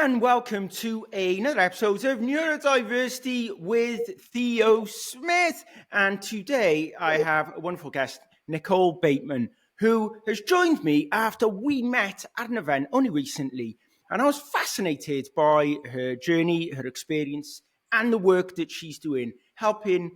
And welcome to another episode of Neurodiversity with Theo Smith. And today I have a wonderful guest, Nicole Bateman, who has joined me after we met at an event only recently. And I was fascinated by her journey, her experience, and the work that she's doing, helping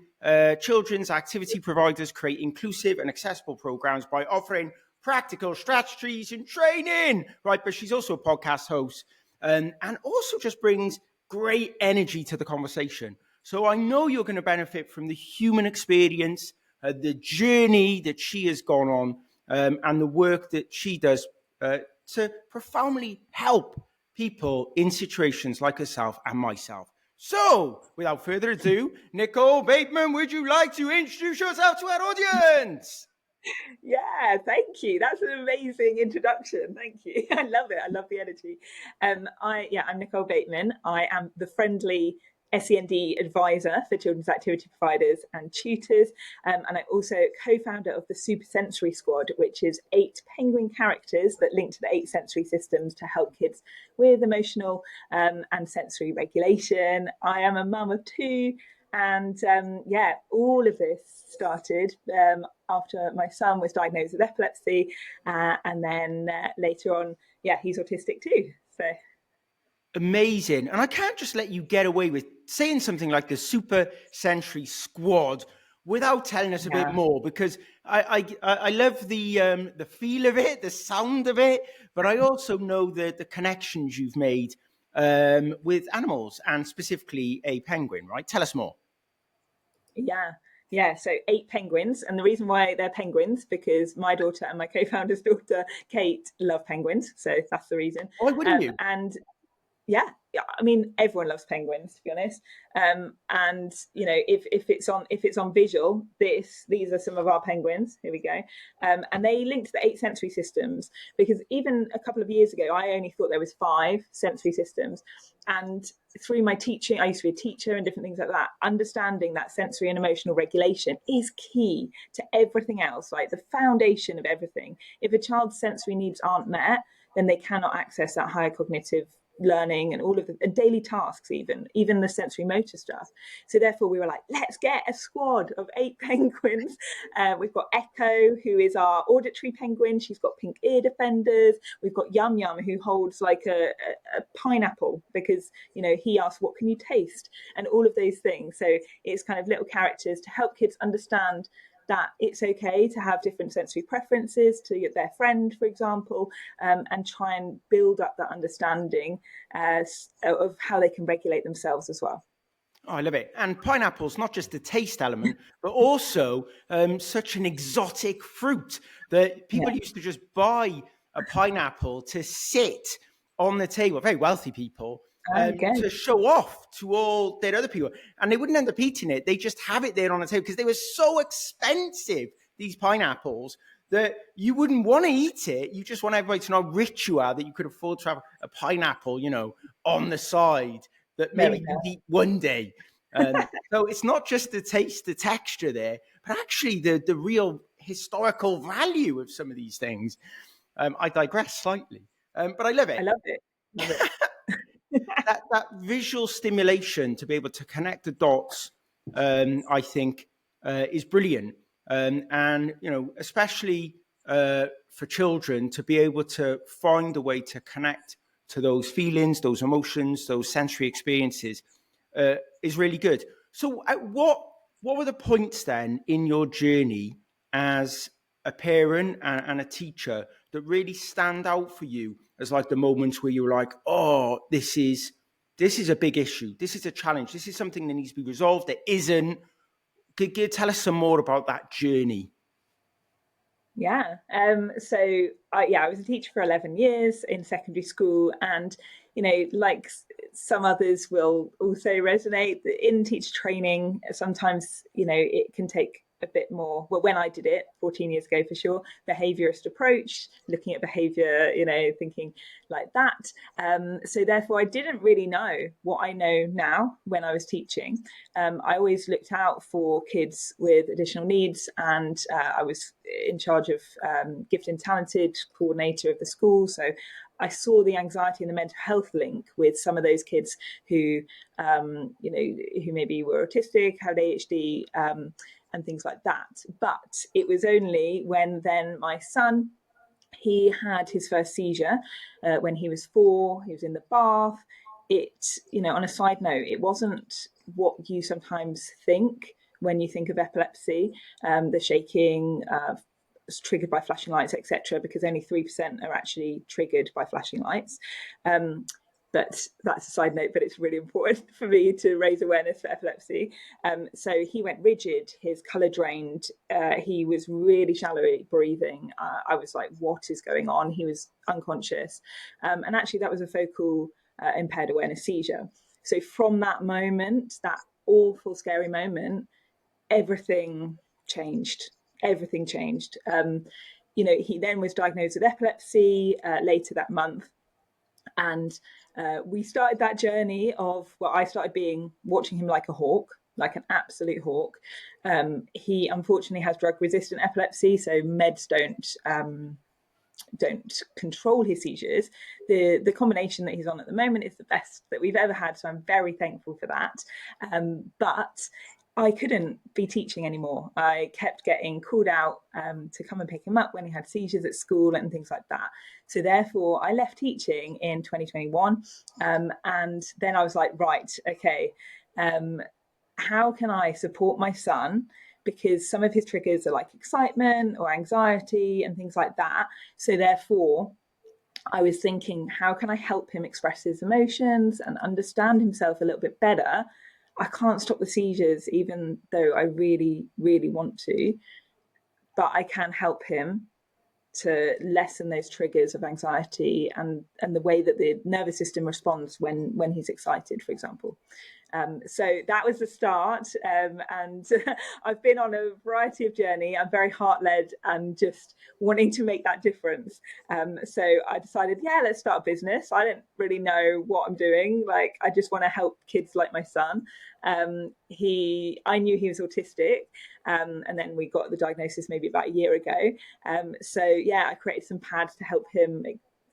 children's activity providers create inclusive and accessible programs by offering practical strategies and training, right? But she's also a podcast host. And also just brings great energy to the conversation. So I know you're going to benefit from the human experience, the journey that she has gone on, and the work that she does to profoundly help people in situations like herself and myself. So, without further ado, Nicole Bateman, would you like to introduce yourself to our audience? Yeah, thank you. That's an amazing introduction. Thank you. I love it. I love the energy. I'm Nicole Bateman. I am the friendly SEND advisor for children's activity providers and tutors. And I'm also co-founder of the Super Sensory Squad, which is 8 penguin characters that link to the 8 sensory systems to help kids with emotional and sensory regulation. I am a mum of 2. And all of this started after my son was diagnosed with epilepsy. And then later on, he's autistic too. So amazing. And I can't just let you get away with saying something like the Super Sensory Squad without telling us a bit more, because I love the feel of it, the sound of it, but I also know the connections you've made with animals and specifically a penguin, right? Tell us more. Yeah, so 8 penguins. And the reason why they're penguins, because my daughter and my co-founder's daughter, Kate, love penguins. So that's the reason. Why wouldn't you? And yeah, I mean, everyone loves penguins, to be honest. And you know, if it's on visual, these are some of our penguins. Here we go. And they link to the 8 sensory systems, because even a couple of years ago, I only thought there was 5 sensory systems. And through my teaching, I used to be a teacher and different things like that. Understanding that sensory and emotional regulation is key to everything else, like the foundation of everything. If a child's sensory needs aren't met, then they cannot access that higher cognitive learning and all of the daily tasks, even the sensory motor stuff. So therefore we were like, let's get a squad of 8 penguins. We've got Echo, who is our auditory penguin. She's got pink ear defenders. We've got Yum Yum, who holds like a pineapple, because, you know, he asks, what can you taste? And all of those things. So it's kind of little characters to help kids understand that it's okay to have different sensory preferences to their friend, for example, and try and build up that understanding of how they can regulate themselves as well. Oh, I love it. And pineapple's not just the taste element, but also such an exotic fruit that people used to just buy a pineapple to sit on the table, very wealthy people, to show off to all their other people. And they wouldn't end up eating it. They just have it there on the table because they were so expensive, these pineapples, that you wouldn't want to eat it. You just want everybody to know how rich you are, that you could afford to have a pineapple, you know, on the side that maybe you eat one day. So it's not just the taste, the texture there, but actually the real historical value of some of these things. I digress slightly, but I love it. I love it. Love it. that visual stimulation to be able to connect the dots, I think, is brilliant. And, you know, especially for children to be able to find a way to connect to those feelings, those emotions, those sensory experiences is really good. So what were the points then in your journey as a parent and a teacher that really stand out for you as like the moments where you were like, oh, this is a big issue. This is a challenge. This is something that needs to be resolved. It isn't. Could you tell us some more about that journey? Yeah. So I was a teacher for 11 years in secondary school, and, you know, like some others will also resonate in teacher training. Sometimes, you know, it can take a bit more. Well, when I did it 14 years ago, for sure, behaviorist approach, looking at behavior, you know, thinking like that. So therefore, I didn't really know what I know now when I was teaching. I always looked out for kids with additional needs, and I was in charge of gifted and talented coordinator of the school. So I saw the anxiety and the mental health link with some of those kids who, who maybe were autistic, had ADHD, and things like that. But it was only when then my son, he had his first seizure when he was 4. He was in the bath. On a side note, it wasn't what you sometimes think when you think of epilepsy, the shaking, triggered by flashing lights, etc., because only 3% are actually triggered by flashing lights. But that's a side note, but it's really important for me to raise awareness for epilepsy. So he went rigid, his colour drained, he was really shallowly breathing. I was like, what is going on? He was unconscious. And actually that was a focal impaired awareness seizure. So from that moment, that awful, scary moment, everything changed. Everything changed. He then was diagnosed with epilepsy later that month. And we started that journey of, I started watching him like a hawk, like an absolute hawk. He unfortunately has drug-resistant epilepsy, so meds don't control his seizures. The combination that he's on at the moment is the best that we've ever had, so I'm very thankful for that. But I couldn't be teaching anymore. I kept getting called out to come and pick him up when he had seizures at school and things like that. So therefore, I left teaching in 2021. And then I was like, right, okay, how can I support my son? Because some of his triggers are like excitement or anxiety and things like that. So therefore, I was thinking, how can I help him express his emotions and understand himself a little bit better? I can't stop the seizures, even though I really, really want to, but I can help him to lessen those triggers of anxiety and the way that the nervous system responds when he's excited, for example. So that was the start, and I've been on a variety of journey. I'm very heart-led and just wanting to make that difference. So I decided, let's start a business. I didn't really know what I'm doing. Like, I just want to help kids like my son. I knew he was autistic, and then we got the diagnosis maybe about a year ago. I created some pads to help him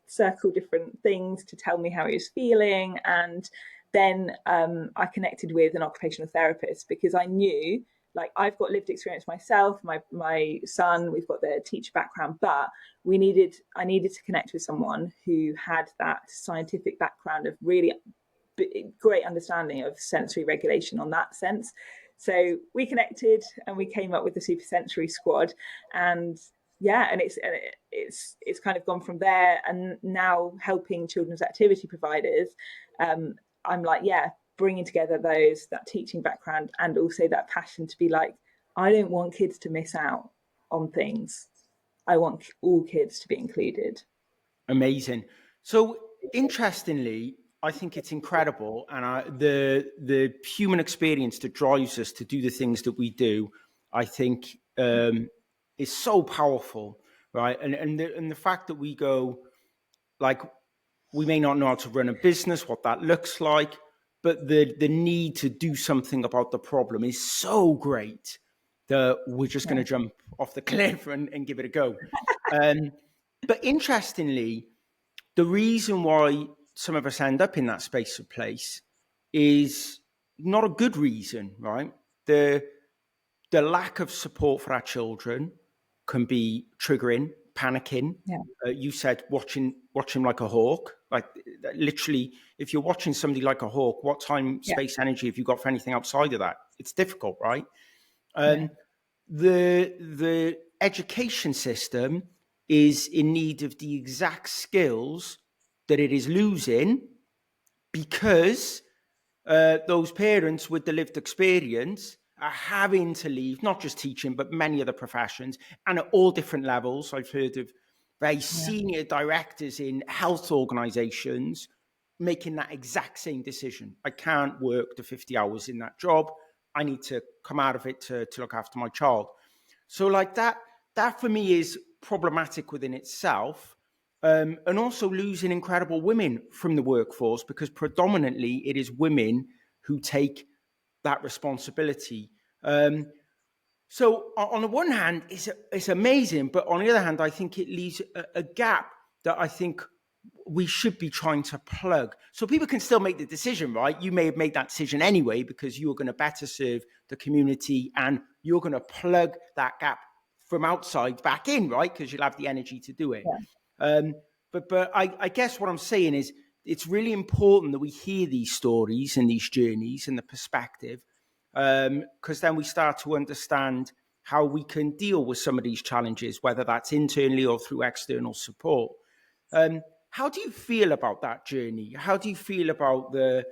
circle different things to tell me how he was feeling. And then I connected with an occupational therapist because I knew, like, I've got lived experience myself, my son, we've got the teacher background, but I needed to connect with someone who had that scientific background of really great understanding of sensory regulation on that sense. So we connected and we came up with the Super Sensory Squad, and it's kind of gone from there. And now helping children's activity providers, I'm like, bringing together that teaching background and also that passion to be like, I don't want kids to miss out on things. I want all kids to be included. Amazing. So interestingly, I think it's incredible, and the human experience that drives us to do the things that we do, I think, is so powerful, right? And the fact that we go, like, we may not know how to run a business, what that looks like, but the need to do something about the problem is so great that we're just going to jump off the cliff and give it a go. But interestingly, the reason why some of us end up in that space of place is not a good reason, right? The lack of support for our children can be triggering, panicking. You said watch him like a hawk. Like, literally, if you're watching somebody like a hawk, what time, space, energy have you got for anything outside of that? It's difficult, right? The education system is in need of the exact skills that it is losing because those parents with the lived experience are having to leave, not just teaching, but many other professions, and at all different levels. I've heard of very senior directors in health organizations making that exact same decision. I can't work the 50 hours in that job. I need to come out of it to look after my child. So like that for me is problematic within itself. And also losing incredible women from the workforce, because predominantly it is women who take that responsibility. So on the one hand, it's amazing, but on the other hand, I think it leaves a gap that I think we should be trying to plug. So people can still make the decision, right? You may have made that decision anyway because you're going to better serve the community and you're going to plug that gap from outside back in, right? Because you'll have the energy to do it. Yeah. But I guess what I'm saying is it's really important that we hear these stories and these journeys and the perspective, because then we start to understand how we can deal with some of these challenges, whether that's internally or through external support. How do you feel about that journey? How do you feel about the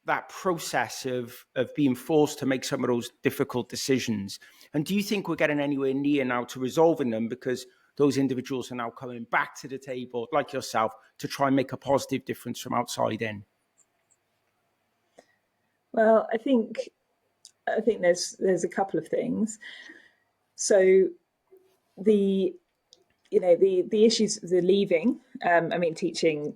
that process of being forced to make some of those difficult decisions? And do you think we're getting anywhere near now to resolving them because those individuals are now coming back to the table, like yourself, to try and make a positive difference from outside in? Well, I think there's a couple of things. So the the issues, the leaving. I mean, teaching.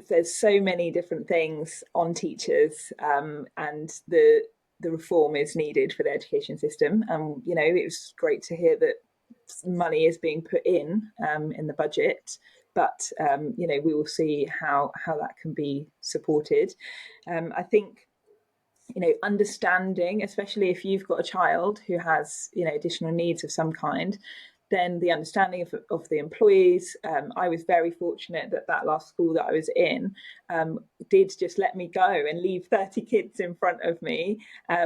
There's so many different things on teachers, and the reform is needed for the education system. It was great to hear that money is being put in the budget, but we will see how that can be supported. I think understanding, especially if you've got a child who has additional needs of some kind, then the understanding of the employees. I was very fortunate that last school that I was in did just let me go and leave 30 kids in front of me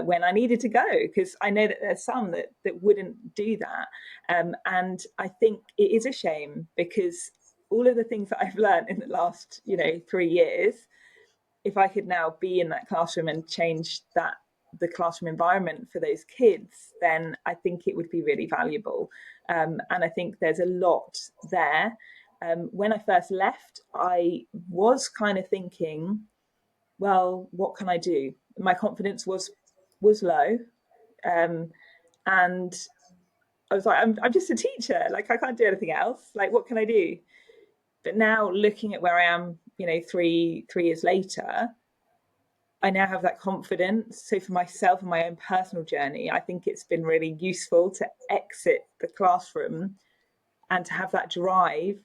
when I needed to go, because I know that there's some that wouldn't do that. And I think it is a shame, because all of the things that I've learned in the last 3 years, if I could now be in that classroom and change the classroom environment for those kids, then I think it would be really valuable. And I think there's a lot there. When I first left, I was kind of thinking, well, what can I do? My confidence was low. And I was like, I'm just a teacher. Like, I can't do anything else. Like, what can I do? But now, looking at where I am, 3 years later, I now have that confidence. So for myself and my own personal journey, I think it's been really useful to exit the classroom and to have that drive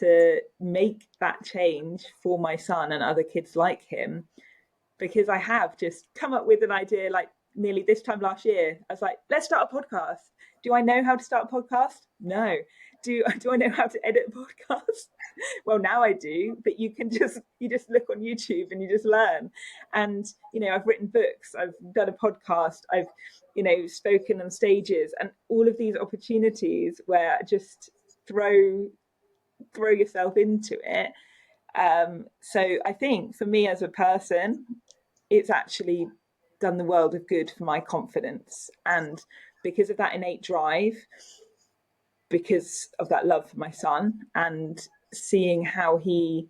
to make that change for my son and other kids like him. Because I have just come up with an idea, like nearly this time last year. I was like, let's start a podcast. Do I know how to start a podcast? No. Do I know how to edit a podcast? Well, now I do, but you just look on YouTube and you just learn. And I've written books, I've done a podcast, I've spoken on stages, and all of these opportunities where just throw yourself into it. So I think for me as a person, it's actually done the world of good for my confidence, and because of that innate drive, because of that love for my son, and seeing how he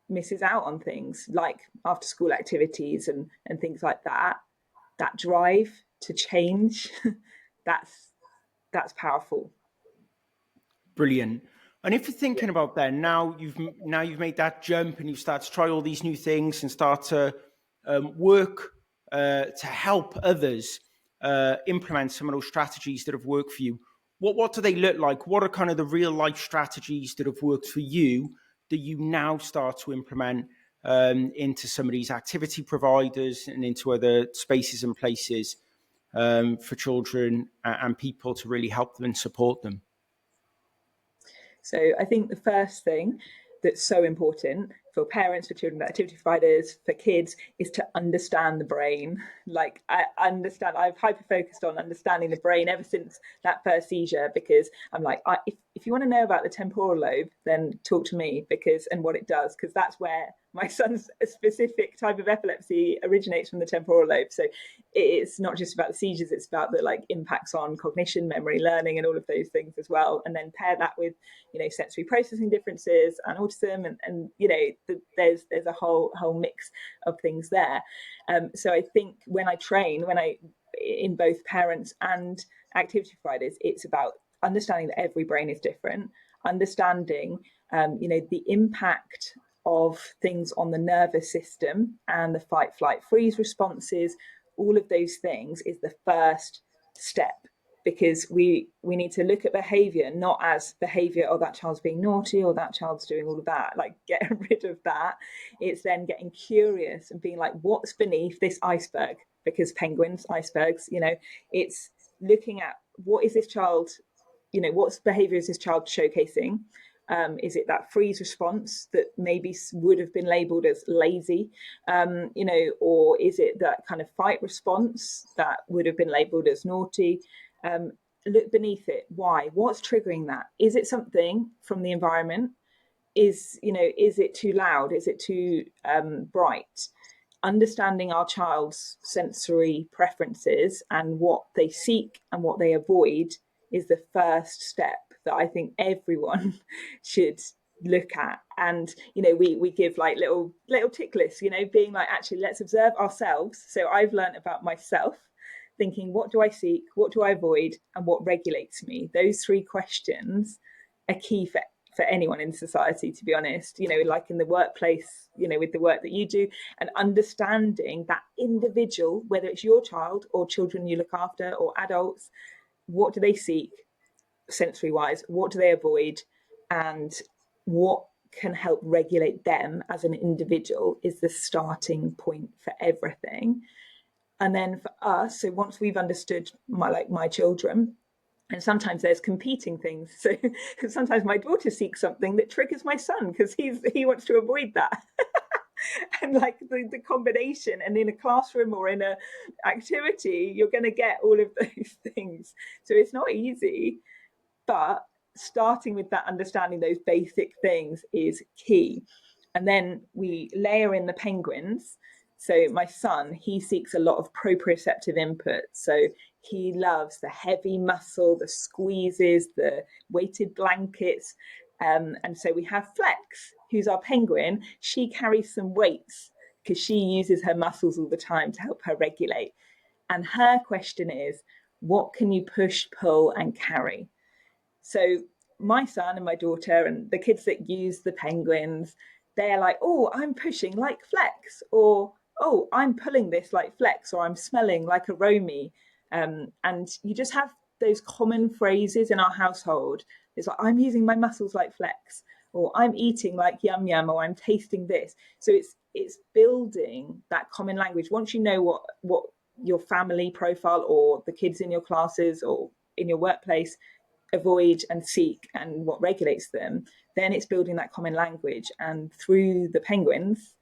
misses out on things like after school activities and things like that drive to change, that's powerful. Brilliant. And if you're thinking about that, now you've made that jump and you start to try all these new things and start to work to help others implement some of those strategies that have worked for you. What do they look like? What are kind of the real life strategies that have worked for you that you now start to implement into some of these activity providers and into other spaces and places for children and people to really help them and support them? So I think the first thing that's so important for parents, for children activity providers, for kids, is to understand the brain. Like, I've hyper focused on understanding the brain ever since that first seizure, because I'm like, if you want to know about the temporal lobe, then talk to me, and what it does, because that's where my son's specific type of epilepsy originates, from the temporal lobe. So it's not just about the seizures, it's about the impacts on cognition, memory, learning, and all of those things as well. And then pair that with sensory processing differences and autism, and there's a whole mix of things there. So I think when I train, in both parents and activity providers, it's about understanding that every brain is different, understanding the impact of things on the nervous system and the fight, flight, freeze responses. All of those things is the first step because we need to look at behavior not as behavior, oh, that child's being naughty or that child's doing all of that, like get rid of that. It's then getting curious and being like, what's beneath this iceberg? Because penguins, icebergs, it's looking at what is this child, what's behavior is this child showcasing. Is it that freeze response that maybe would have been labeled as lazy, or is it that kind of fight response that would have been labeled as naughty? Look beneath it. Why? What's triggering that? Is it something from the environment? Is it too loud? Is it too bright? Understanding our child's sensory preferences and what they seek and what they avoid is the first step that I think everyone should look at. And we give like little tick lists, being like, actually, let's observe ourselves. So I've learned about myself, thinking, what do I seek, what do I avoid, and what regulates me? Those three questions are key for anyone in society, to be honest, like in the workplace, with the work that you do, and understanding that individual, whether it's your child or children you look after or adults, what do they seek sensory wise, what do they avoid, and what can help regulate them as an individual is the starting point for everything. And then for us, so once we've understood my children, and sometimes there's competing things. So sometimes my daughter seeks something that triggers my son because he wants to avoid that. And like the combination, and in a classroom or in a activity, you're going to get all of those things. So it's not easy, but starting with that, understanding those basic things is key. And then we layer in the penguins. So my son, he seeks a lot of proprioceptive input. So he loves the heavy muscle, the squeezes, the weighted blankets. And so we have Flex, who's our penguin. She carries some weights because she uses her muscles all the time to help her regulate. And her question is, what can you push, pull, and carry? So my son and my daughter and the kids that use the penguins, they're like, oh, I'm pushing like Flex, or oh, I'm pulling this like Flex, or I'm smelling like a Romy. And you just have those common phrases in our household. It's like, I'm using my muscles like Flex, or I'm eating like Yum Yum, or I'm tasting this. So it's building that common language. Once you know what your family profile or the kids in your classes or in your workplace avoid and seek and what regulates them, then it's building that common language. And through the penguins,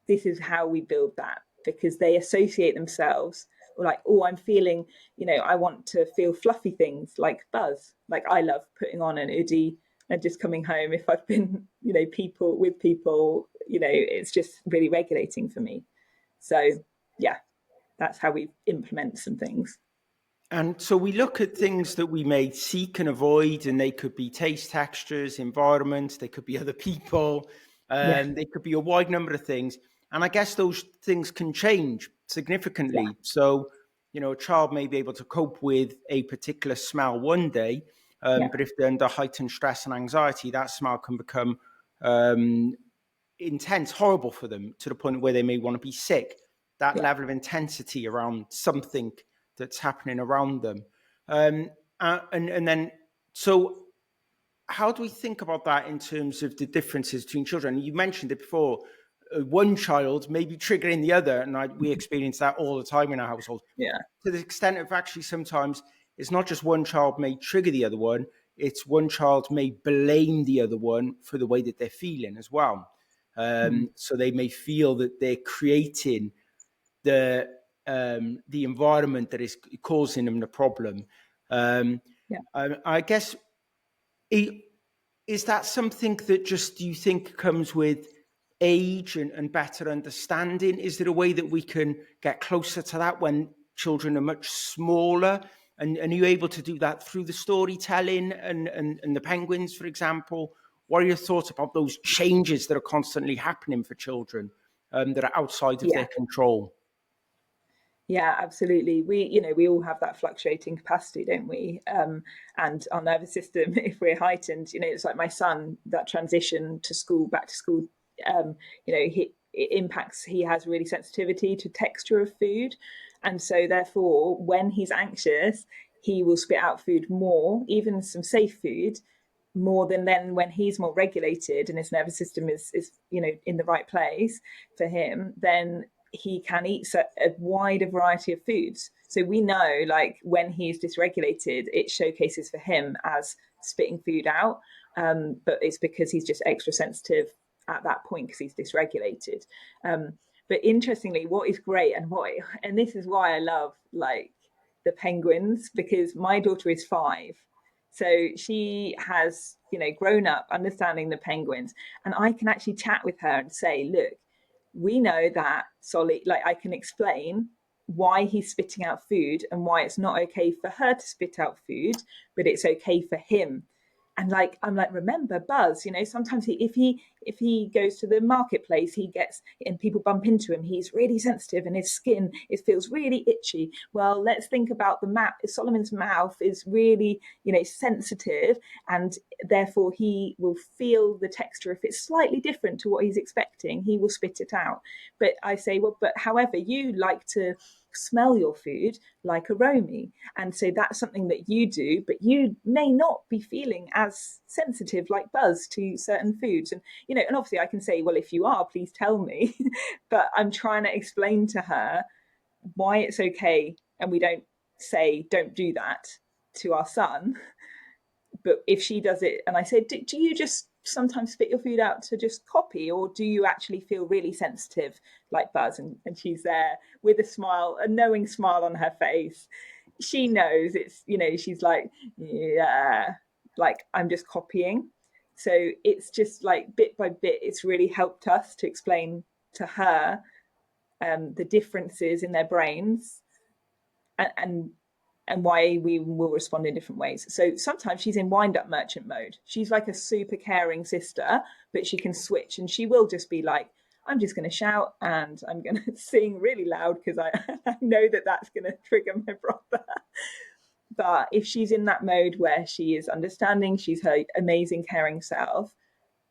this is how we build that, because they associate themselves, or like, oh, I'm feeling, I want to feel fluffy things like Buzz. Like I love putting on an hoodie and just coming home if I've been, people, it's just really regulating for me. So yeah, that's how we implement some things. And so we look at things that we may seek and avoid, and they could be taste, textures, environment, they could be other people, they could be a wide number of things. And I guess those things can change significantly. Yeah. So, a child may be able to cope with a particular smell one day, but if they're under heightened stress and anxiety, that smell can become intense, horrible for them, to the point where they may want to be sick. That level of intensity around something that's happening around them. And then, so how do we think about that in terms of the differences between children? You mentioned it before, one child may be triggering the other, and we experience that all the time in our household. Yeah. To the extent of actually sometimes it's not just one child may trigger the other one, it's one child may blame the other one for the way that they're feeling as well. So they may feel that they're creating the environment that is causing them the problem. I guess, is that something that just, do you think, comes with age and better understanding? Is there a way that we can get closer to that when children are much smaller? And are you able to do that through the storytelling and the penguins, for example? What are your thoughts about those changes that are constantly happening for children that are outside of their control? Yeah, absolutely. We all have that fluctuating capacity, don't we? And our nervous system, if we're heightened, it's like my son, that transition to school, back to school, it impacts, he has really sensitivity to texture of food. And so therefore, when he's anxious, he will spit out food more, even some safe food, more than then when he's more regulated and his nervous system is in the right place for him, then he can eat a wider variety of foods. So we know, like, when he's dysregulated, it showcases for him as spitting food out, but it's because he's just extra sensitive at that point because he's dysregulated. But interestingly, what is great, and this is why I love, like, the penguins, because my daughter is 5, so she has, grown up understanding the penguins, and I can actually chat with her and say, look, we know that Solly, like, I can explain why he's spitting out food and why it's not okay for her to spit out food, but it's okay for him. And, like, I'm like, remember Buzz, sometimes if he goes to the marketplace, he gets, and people bump into him, he's really sensitive and his skin, it feels really itchy. Well, let's think about the map. Solomon's mouth is really, sensitive, and therefore he will feel the texture. If it's slightly different to what he's expecting, he will spit it out. But I say, well, but however, you like to smell your food like a Romy, and so that's something that you do, but you may not be feeling as sensitive like Buzz to certain foods. And and obviously I can say, well, if you are, please tell me. But I'm trying to explain to her why it's okay, and we don't say don't do that to our son. But if she does it and I say, do you just sometimes spit your food out to just copy, or do you actually feel really sensitive like Buzz? And she's there with a smile, a knowing smile on her face. She knows it's, she's like, yeah, like, I'm just copying. So it's just like bit by bit, it's really helped us to explain to her the differences in their brains, and why we will respond in different ways. So sometimes she's in wind-up merchant mode. She's like a super caring sister, but she can switch, and she will just be like, I'm just going to shout and I'm going to sing really loud because I know that that's going to trigger my brother. But if she's in that mode where she is understanding, she's her amazing caring self,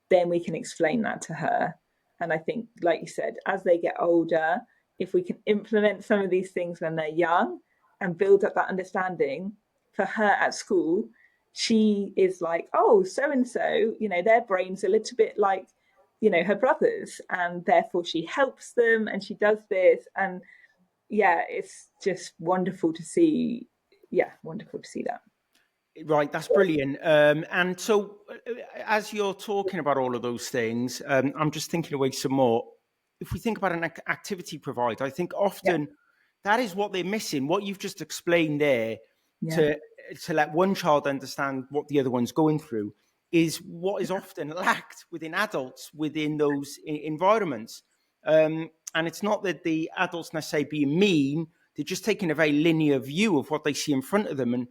then we can explain that to her. And I think, like you said, as they get older, if we can implement some of these things when they're young and build up that understanding, for her at school, she is like, oh, so and so, their brain's a little bit like, her brothers, and therefore she helps them and she does this. And yeah, it's just wonderful to see. Yeah, wonderful to see that. Right, that's brilliant. And so, as you're talking about all of those things, I'm just thinking away some more. If we think about an activity provider, I think Yeah, often that is what they're missing. What you've just explained there, yeah, to let one child understand what the other one's going through, is what is often lacked within adults within those environments. And it's not that the adults necessarily being mean; they're just taking a very linear view of what they see in front of them. And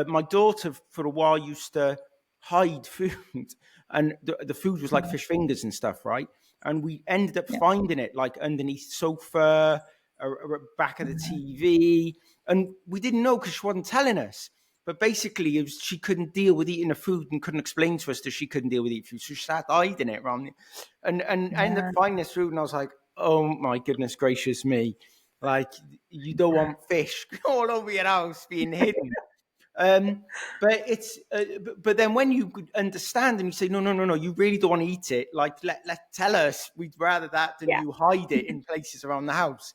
my daughter for a while used to hide food, and the food was like fish fingers and stuff, right? And we ended up yeah, finding it like underneath sofa, or back of the TV, and we didn't know because she wasn't telling us. But basically, it was, she couldn't deal with eating the food and couldn't explain to us that she couldn't deal with eating food, so she started hiding it around. And I ended up yeah, finding this food, and I was like, "Oh my goodness gracious me! Like, you don't yeah, want fish all over your house being hidden." Um, but it's but then when you understand and you say, no, you really don't want to eat it, like, let tell us, we'd rather that than yeah, you hide it in places around the house.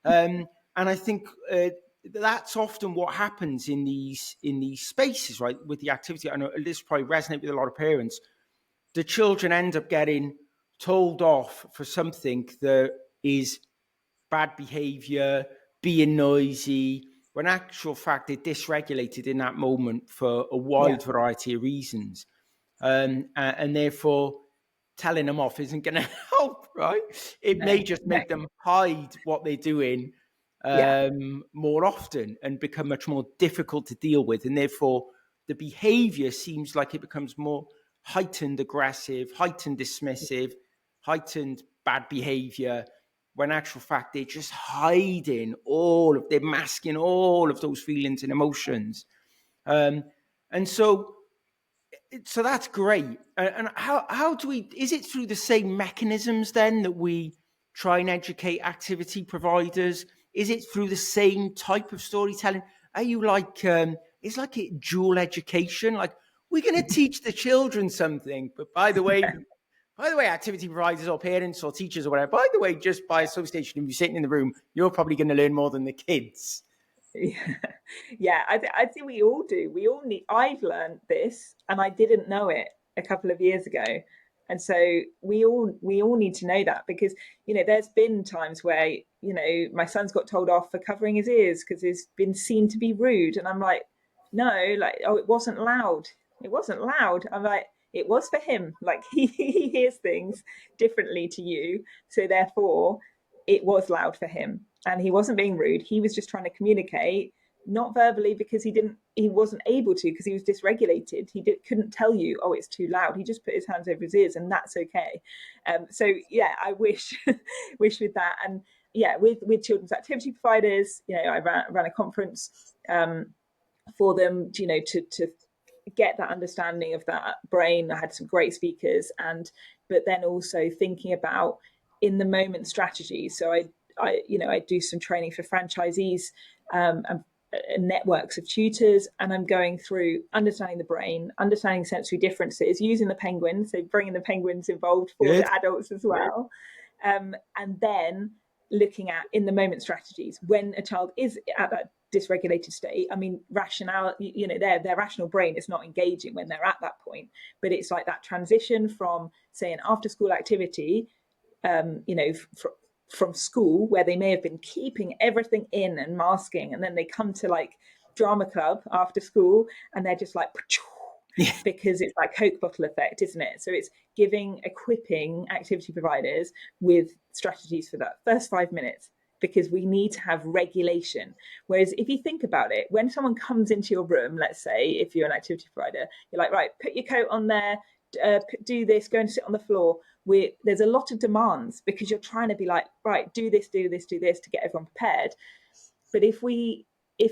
And I think that's often what happens in these spaces, right, with the activity. I know this probably resonates with a lot of parents. The children end up getting told off for something that is bad behavior, being noisy, when actual fact they're dysregulated in that moment for a yeah, wide variety of reasons. And therefore telling them off isn't going to help, right? It no, may just no, make them hide what they're doing yeah, more often and become much more difficult to deal with. And therefore the behavior seems like it becomes more heightened aggressive, heightened dismissive, heightened bad behavior, when actual fact they're just hiding they're masking all of those feelings and emotions. And so that's great. And how do we, is it through the same mechanisms then that we try and educate activity providers? Is it through the same type of storytelling? are you like, it's like a dual education? Like, we're going to teach the children something, but by the way, activity providers or parents or teachers or whatever, by the way, just by association, if you're sitting in the room, you're probably going to learn more than the kids. Yeah, yeah. I think we all do. We all need. I've learned this, and I didn't know it a couple of years ago, and so we all need to know that, because there's been times where my son's got told off for covering his ears because he's been seen to be rude, and I'm like, no, like, oh, it wasn't loud. It wasn't loud. I'm like, it was for him. Like, he hears things differently to you, so therefore it was loud for him, and he wasn't being rude. He was just trying to communicate, not verbally, because he wasn't able to, because he was dysregulated. Couldn't tell you, oh, it's too loud. He just put his hands over his ears, and that's okay. So yeah, I wish wish with that. And yeah, with children's activity providers, I ran a conference for them, to get that understanding of that brain. I had some great speakers, but then also thinking about in the moment strategies. So I do some training for franchisees, and networks of tutors, and I'm going through understanding the brain, understanding sensory differences, using the penguins, so bringing the penguins involved for Good. the adults as well, and then looking at in the moment strategies when a child is at that dysregulated state. I mean, rationale, their rational brain is not engaging when they're at that point, but it's like that transition from, say, an after school activity, from school, where they may have been keeping everything in and masking, and then they come to like drama club after school, and they're just like, Yeah. because it's like Coke bottle effect, isn't it? So it's equipping activity providers with strategies for that first 5 minutes, because we need to have regulation. Whereas if you think about it, when someone comes into your room, let's say if you're an activity provider, you're like, right, put your coat on there, do this, go and sit on the floor. There's a lot of demands, because you're trying to be like, right, do this, do this, do this, to get everyone prepared. But if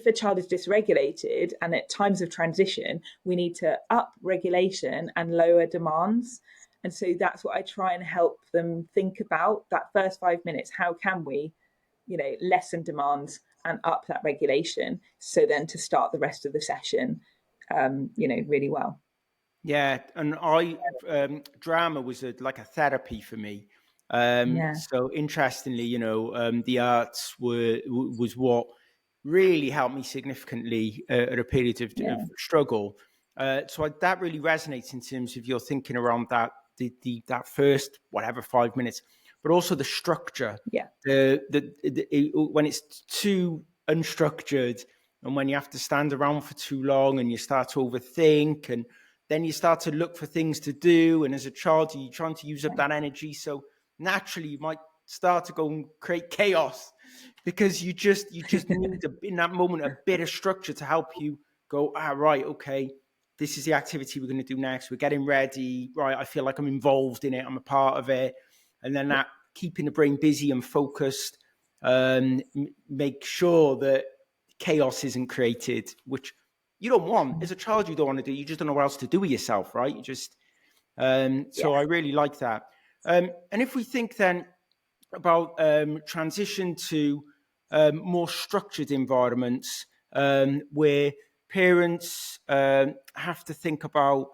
a child is dysregulated and at times of transition, we need to up regulation and lower demands. And so that's what I try and help them think about, that first 5 minutes. How can we, lessen demands and up that regulation, so then to start the rest of the session, really well. Yeah, and drama was like a therapy for me. Yeah. So interestingly, the arts was what really helped me significantly at a period of Yeah. struggle. That really resonates in terms of your thinking around that that first whatever 5 minutes, but also the structure. Yeah. When it's too unstructured, and when you have to stand around for too long, and you start to overthink, and then you start to look for things to do. And as a child, you're trying to use up that energy. So naturally, you might start to go and create chaos, because you just need in that moment a bit of structure to help you go, right, okay, this is the activity we're going to do next. We're getting ready. Right, I feel like I'm involved in it. I'm a part of it. And then that keeping the brain busy and focused, make sure that chaos isn't created, which you don't want. As a child, you don't want to do. You just don't know what else to do with yourself, right? You just. So I really like that. And if we think then about transition to more structured environments, where parents have to think about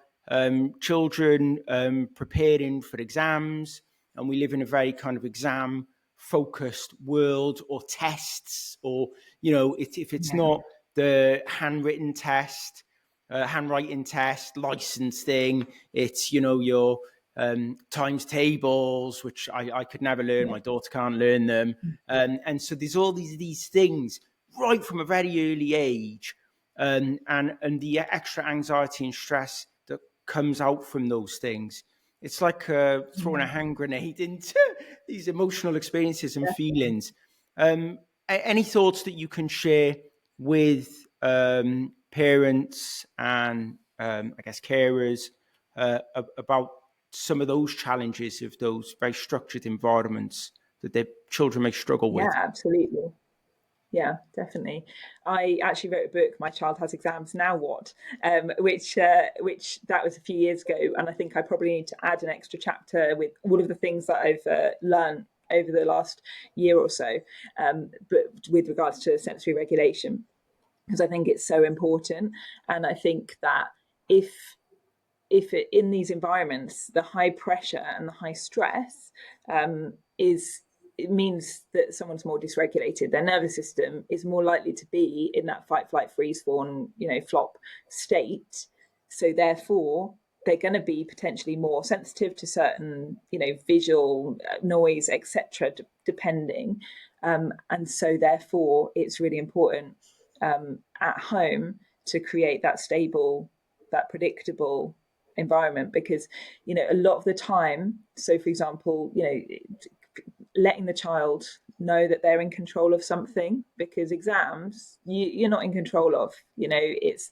children preparing for exams, and we live in a very kind of exam focused world, or tests, or if it's not the handwritten test, handwriting test, license thing, it's your times tables, which I could never learn. My daughter can't learn them. And so there's all these things right from a very early age, and the extra anxiety and stress that comes out from those things. It's like throwing a hand grenade into these emotional experiences and feelings. Any thoughts that you can share with parents and I guess carers about some of those challenges of those very structured environments that their children may struggle with? Yeah, absolutely. Yeah, definitely. I actually wrote a book, My Child Has Exams, Now What? Which that was a few years ago, and I think I probably need to add an extra chapter with all of the things that I've learned over the last year or so, but with regards to sensory regulation. because I think it's so important. And I think that if in these environments, the high pressure and the high stress is it means that someone's more dysregulated. Their nervous system is more likely to be in that fight, flight, freeze, fawn, flop state. So therefore, they're going to be potentially more sensitive to certain, visual noise, etc., depending. And so therefore, it's really important at home to create that stable, that predictable environment, because a lot of the time, so for example, letting the child know that they're in control of something, because exams you're not in control of. It's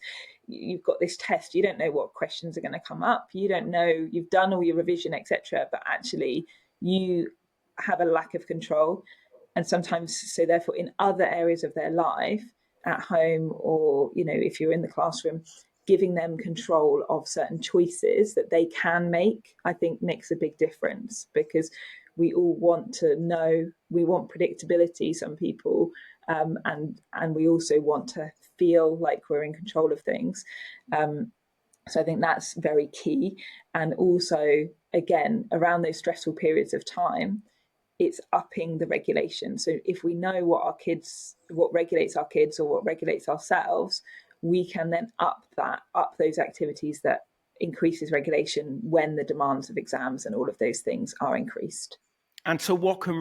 you've got this test, you don't know what questions are going to come up, you don't know, you've done all your revision, etc., but actually you have a lack of control. And sometimes, so therefore, in other areas of their life, at home, or if you're in the classroom, giving them control of certain choices that they can make, I think makes a big difference, because we all want to know, we want predictability, some people, and we also want to feel like we're in control of things. So I think that's very key. And also, again, around those stressful periods of time, it's upping the regulation. So if we know what regulates our kids or what regulates ourselves, we can then up those activities that increases regulation when the demands of exams and all of those things are increased. And so what can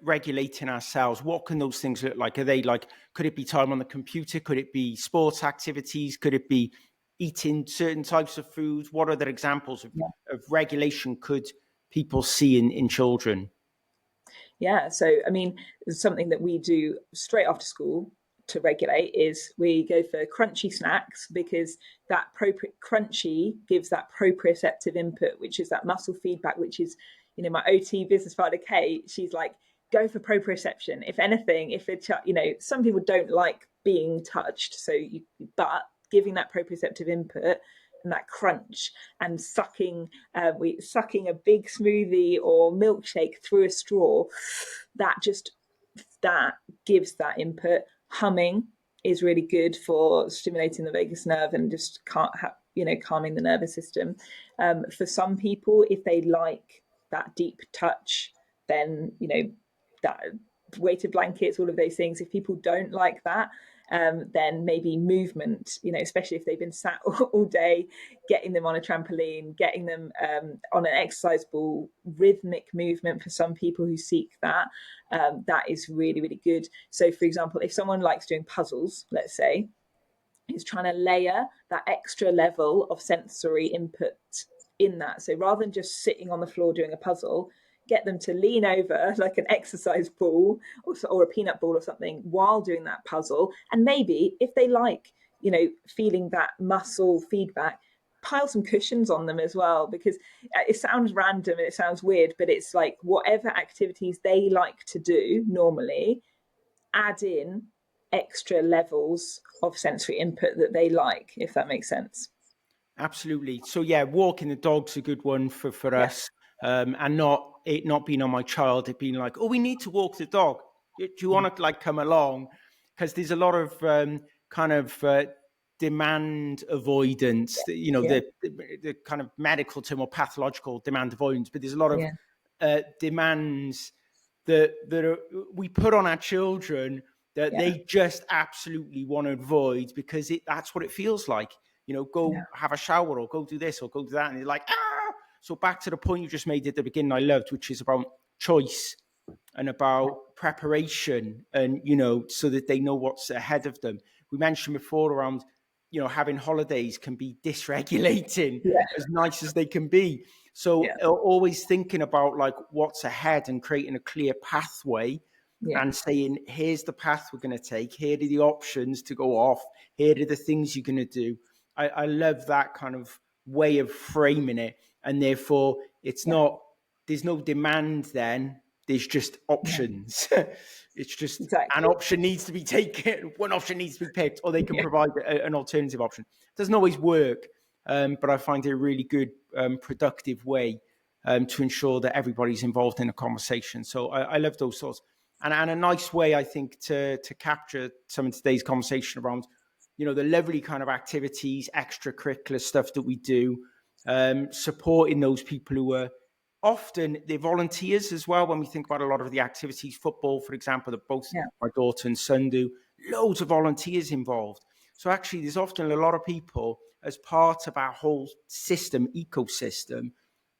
regulating ourselves, what can those things look like? Are they like, could it be time on the computer? Could it be sports activities? Could it be eating certain types of foods? What other examples of regulation could people see in children? Yeah, so I mean, something that we do straight after school to regulate is we go for crunchy snacks, because that crunchy gives that proprioceptive input, which is that muscle feedback, which is, my OT business partner Kate, she's like, go for proprioception. If anything, if it's, some people don't like being touched, but giving that proprioceptive input and that crunch, and sucking a big smoothie or milkshake through a straw, that gives that input. Humming is really good for stimulating the vagus nerve and just calming the nervous system. For some people, if they like that deep touch, then that weighted blankets, all of those things. If people don't like that, then maybe movement, especially if they've been sat all day, getting them on a trampoline, getting them on an exercise ball, rhythmic movement for some people who seek that, that is really, really good. So, for example, if someone likes doing puzzles, let's say, is trying to layer that extra level of sensory input in that. So rather than just sitting on the floor doing a puzzle, get them to lean over like an exercise ball or a peanut ball or something while doing that puzzle. And maybe if they like, feeling that muscle feedback, pile some cushions on them as well, because it sounds random and it sounds weird, but it's like whatever activities they like to do normally, add in extra levels of sensory input that they like, if that makes sense. Absolutely. So yeah, walking the dog's a good one for Yeah. us, and not being on my child, it being like, oh, we need to walk the dog. Do you want to like come along? Because there's a lot of kind of demand avoidance. Yeah. The kind of medical term or pathological demand avoidance. But there's a lot of Yeah. demands that we put on our children that Yeah. they just absolutely want to avoid, because that's what it feels like. Go have a shower or go do this or go do that. And you're like, ah. So back to the point you just made at the beginning, I loved, which is about choice and about preparation, and, so that they know what's ahead of them. We mentioned before around, having holidays can be dysregulating, Yeah. as nice as they can be. So Yeah. always thinking about like what's ahead and creating a clear pathway, Yeah. and saying, here's the path we're going to take. Here are the options to go off. Here are the things you're going to do. I love that kind of way of framing it. And therefore, it's Yeah. not, there's no demand then. There's just Yeah. options. It's just an Exactly. option needs to be taken. One option needs to be picked, or they can Yeah. provide an alternative option. It doesn't always work, but I find it a really good, productive way to ensure that everybody's involved in a conversation. So I love those thoughts. And a nice way, I think, to capture some of today's conversation around, the lovely kind of activities, extracurricular stuff that we do, supporting those people who are often, they're volunteers as well. When we think about a lot of the activities, football, for example, that both my daughter and son do, loads of volunteers involved. So actually, there's often a lot of people as part of our whole system, ecosystem,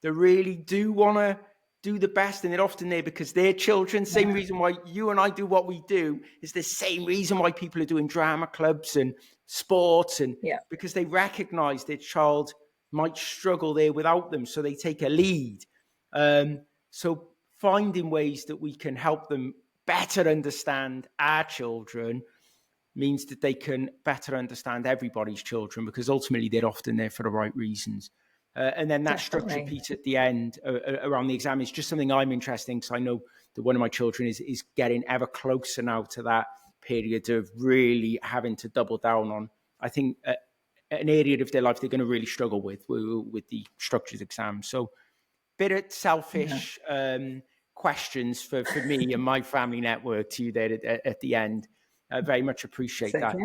that really do want to do the best, and they're often there because they're children. Same reason why you and I do what we do is the same reason why people are doing drama clubs and sports, and because they recognize their child might struggle there without them, so they take a lead. So finding ways that we can help them better understand our children means that they can better understand everybody's children, because ultimately they're often there for the right reasons. And then that structure piece at the end around the exam is just something I'm interested in, because I know that one of my children is getting ever closer now to that period of really having to double down on, I think, an area of their life they're going to really struggle with the structured exam. So bit of selfish questions for me and my family network to you there at the end. Very much appreciate that.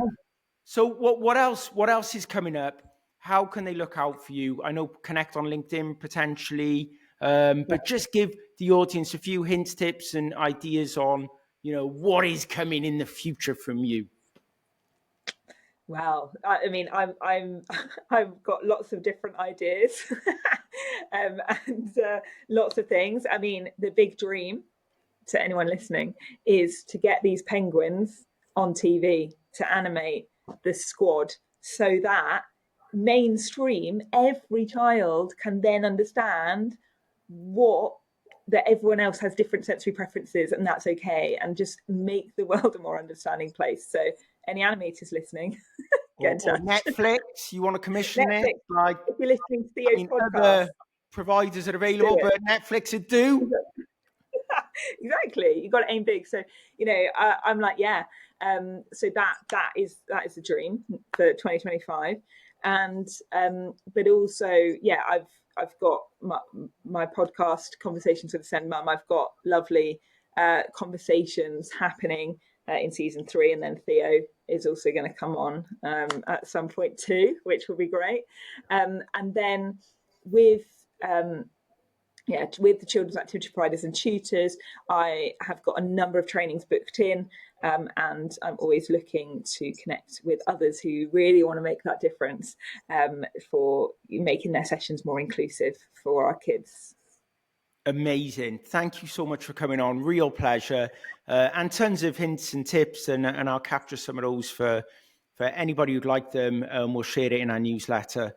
So what else is coming up? How can they look out for you? I know connect on LinkedIn potentially, but just give the audience a few hints, tips, and ideas on, what is coming in the future from you. Wow, I mean, I've got lots of different ideas, and lots of things. I mean, the big dream to anyone listening is to get these penguins on TV, to animate the squad, so that mainstream, every child can then understand that everyone else has different sensory preferences, and that's okay, and just make the world a more understanding place. So any animators listening, get in touch. Netflix, you want to commission Netflix, it? Like, if you're listening to Theo's podcast, other providers are available, but Netflix would do. Exactly, you got to aim big. So I'm like, so that is the dream for 2025, and but also I've got my podcast, Conversations with a Send Mum. I've got lovely conversations happening in season 3, and then Theo is also going to come on at some point too, which will be great. And then with the children's activity providers and tutors, I have got a number of trainings booked in, and I'm always looking to connect with others who really want to make that difference, for making their sessions more inclusive for our kids. Amazing. Thank you so much for coming on. Real pleasure. And tons of hints and tips, and I'll capture some of those for anybody who'd like them. We'll share it in our newsletter,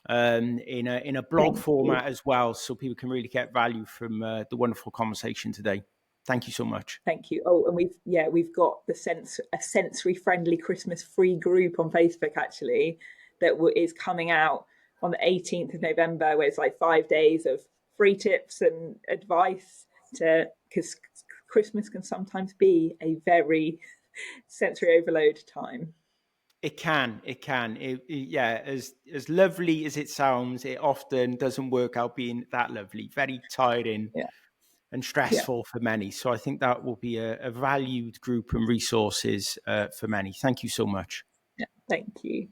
in a blog format as well, so people can really get value from the wonderful conversation today. Thank you so much. Thank you. Oh, and we've got a sensory friendly Christmas free group on Facebook actually that is coming out on the 18th of November, where it's like 5 days of free tips and advice, because Christmas can sometimes be a very sensory overload time. It can. As lovely as it sounds, it often doesn't work out being that lovely. Very tiring and stressful for many. So I think that will be a valued group and resources for many. Thank you so much. Yeah, thank you.